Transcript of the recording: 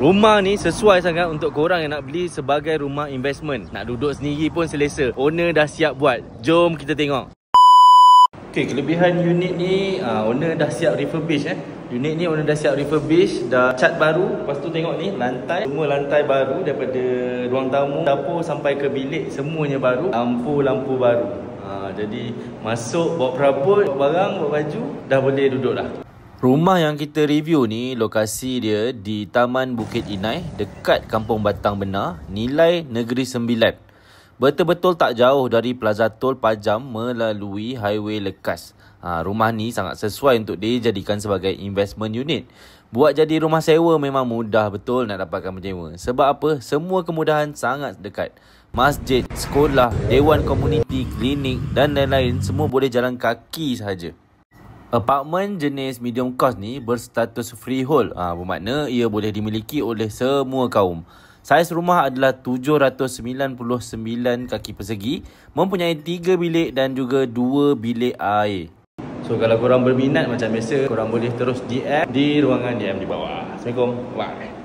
Rumah ni sesuai sangat untuk korang yang nak beli sebagai rumah investment. Nak duduk sendiri pun selesa. Owner dah siap buat. Jom kita tengok. Okay, kelebihan unit ni owner dah siap refurbish Unit ni owner dah siap refurbish, dah cat baru. Lepas tu tengok ni lantai, semua lantai baru daripada ruang tamu, dapur sampai ke bilik semuanya baru. Lampu baru. Jadi masuk, bawa perabot, bawa barang, bawa baju, dah boleh duduk dah. Rumah yang kita review ni, lokasi dia di Taman Bukit Inai, dekat Kampung Batang Benar, nilai Negeri Sembilan. Betul-betul tak jauh dari Plaza Tol Pajam melalui Highway Lekas. Rumah ni sangat sesuai untuk dijadikan sebagai investment unit. Buat jadi rumah sewa memang mudah betul nak dapatkan penyewa. Sebab apa? Semua kemudahan sangat dekat. Masjid, sekolah, dewan komuniti, klinik dan lain-lain semua boleh jalan kaki sahaja. Apartmen jenis medium cost ni berstatus freehold. Bermakna ia boleh dimiliki oleh semua kaum. Saiz rumah adalah 799 kaki persegi, mempunyai 3 bilik dan juga 2 bilik air. So kalau korang berminat macam biasa, korang boleh terus DM di ruangan DM di bawah. Assalamualaikum. Bye.